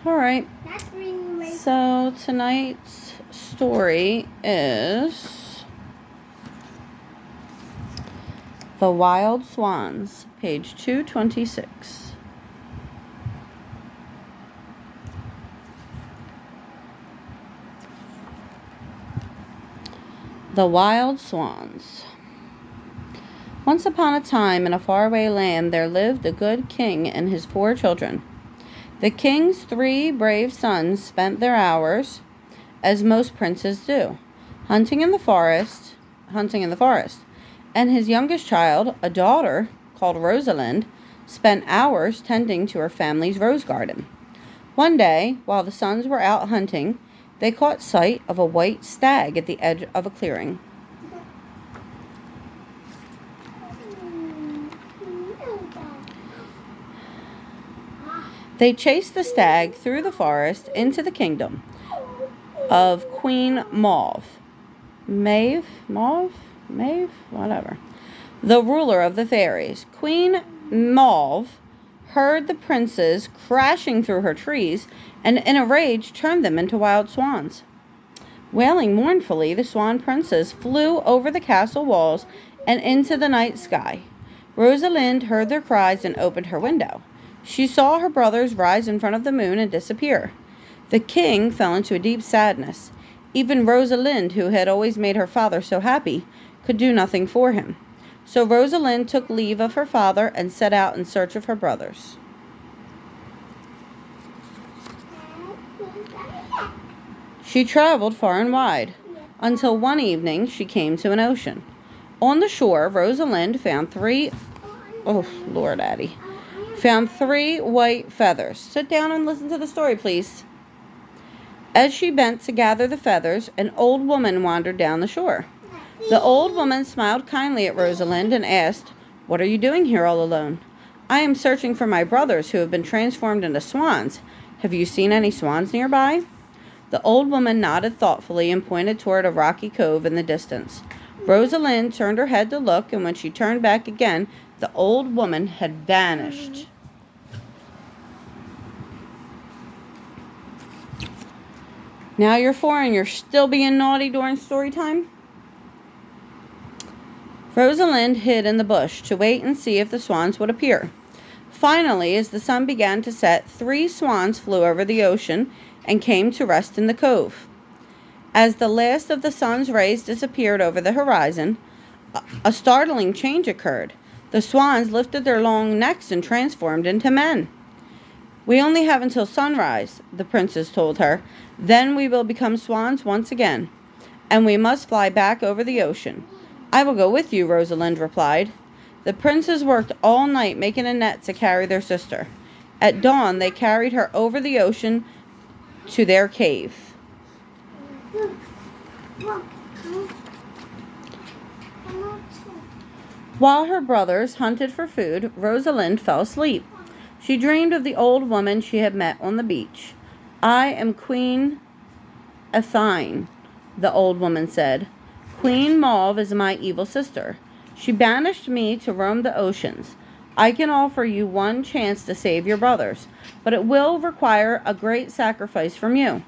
Alright, so tonight's story is The Wild Swans, page 226. The Wild Swans. Once upon a time, in a faraway land, there lived a good king and his 4 children. The king's 3 brave sons spent their hours, as most princes do, hunting in the forest, and his youngest child, a daughter called Rosalind, spent hours tending to her family's rose garden. One day, while the sons were out hunting, they caught sight of a white stag at the edge of a clearing. They chased the stag through the forest into the kingdom of Queen Maeve, whatever, the ruler of the fairies. Queen Mauve heard the princes crashing through her trees and in a rage turned them into wild swans. Wailing mournfully, the swan princes flew over the castle walls and into the night sky. Rosalind heard their cries and opened her window. She saw her brothers rise in front of the moon and disappear. The king fell into a deep sadness. Even Rosalind, who had always made her father so happy, could do nothing for him. So Rosalind took leave of her father and set out in search of her brothers. She traveled far and wide, until one evening she came to an ocean. On the shore, Rosalind found 3 white feathers. Sit down and listen to the story, please. As she bent to gather the feathers, an old woman wandered down the shore. The old woman smiled kindly at Rosalind and asked, "What are you doing here all alone?" "I am searching for my brothers who have been transformed into swans. Have you seen any swans nearby?" The old woman nodded thoughtfully and pointed toward a rocky cove in the distance. Rosalind turned her head to look, and when she turned back again, the old woman had vanished. Now you're 4 and you're still being naughty during story time? Rosalind hid in the bush to wait and see if the swans would appear. Finally, as the sun began to set, 3 swans flew over the ocean and came to rest in the cove. As the last of the sun's rays disappeared over the horizon, a startling change occurred. The swans lifted their long necks and transformed into men. "We only have until sunrise," the princess told her. "Then we will become swans once again, and we must fly back over the ocean." "I will go with you," Rosalind replied. The princes worked all night making a net to carry their sister. At dawn, they carried her over the ocean to their cave. While her brothers hunted for food, Rosalind fell asleep. She dreamed of the old woman she had met on the beach. "I am Queen Addie," the old woman said. "Queen Mauve is my evil sister. She banished me to roam the oceans. I can offer you one chance to save your brothers, but it will require a great sacrifice from you."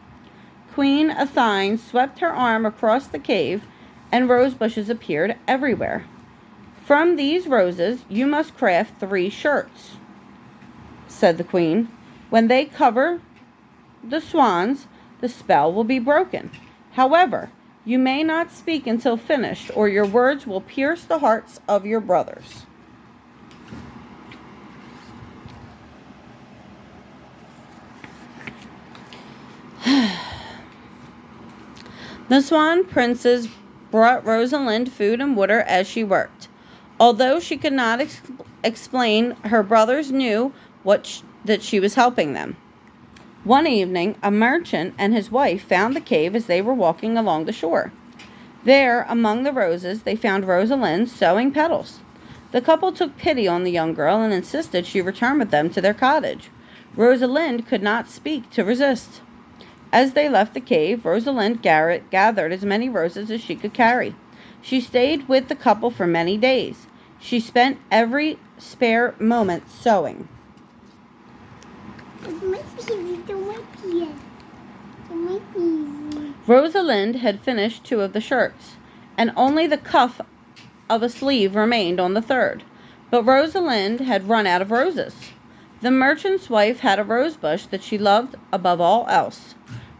Queen Addie swept her arm across the cave, and rose bushes appeared everywhere. "From these roses, you must craft 3 shirts," said the queen. "When they cover the swans, the spell will be broken. However, you may not speak until finished, or your words will pierce the hearts of your brothers." The swan princes brought Rosalind food and water as she worked. Although she could not explain, her brothers knew that she was helping them. One evening, a merchant and his wife found the cave as they were walking along the shore. There, among the roses, they found Rosalind sewing petals. The couple took pity on the young girl and insisted she return with them to their cottage. Rosalind could not speak to resist. As they left the cave, Rosalind gathered as many roses as she could carry. She stayed with the couple for many days. She spent every spare moment sewing. Rosalind had finished 2 of the shirts, and only the cuff of a sleeve remained on the 3rd. But Rosalind had run out of roses. The merchant's wife had a rose bush that she loved above all else.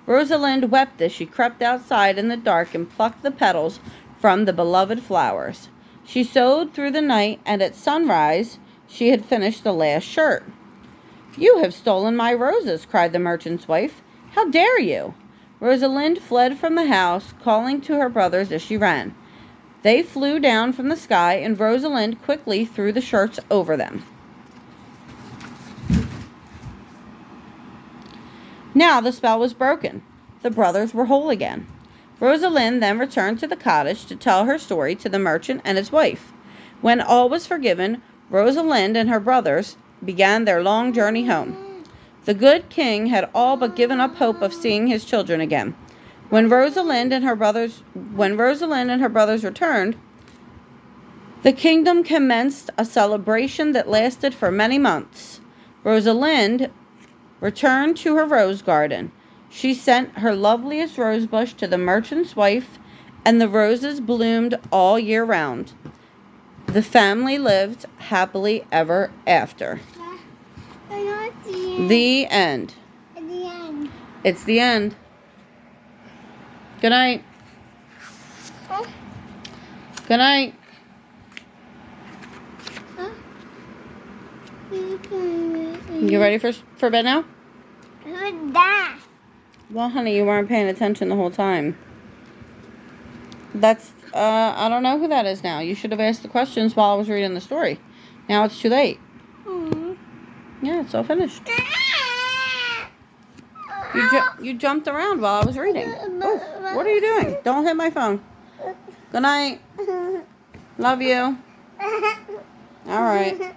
Rosalind wept as she crept outside in the dark and plucked the petals from the beloved flowers. She sewed through the night, and at sunrise she had finished the last shirt. "You have stolen my roses," cried the merchant's wife. "How dare you?" Rosalind fled from the house, calling to her brothers as she ran. They flew down from the sky, and Rosalind quickly threw the shirts over them. Now the spell was broken. The brothers were whole again. Rosalind then returned to the cottage to tell her story to the merchant and his wife. When all was forgiven, Rosalind and her brothers began their long journey home. The good king had all but given up hope of seeing his children again. When Rosalind and her brothers returned, the kingdom commenced a celebration that lasted for many months. Rosalind returned to her rose garden. She sent her loveliest rose bush to the merchant's wife, and the roses bloomed all year round. The family lived happily ever after. The end. It's the end. Good night. Good night. You ready for bed now? Well, honey, you weren't paying attention the whole time. That's, I don't know who that is now. You should have asked the questions while I was reading the story. Now it's too late. Yeah, it's all finished. You jumped around while I was reading. Oh, what are you doing? Don't hit my phone. Good night. Love you. All right.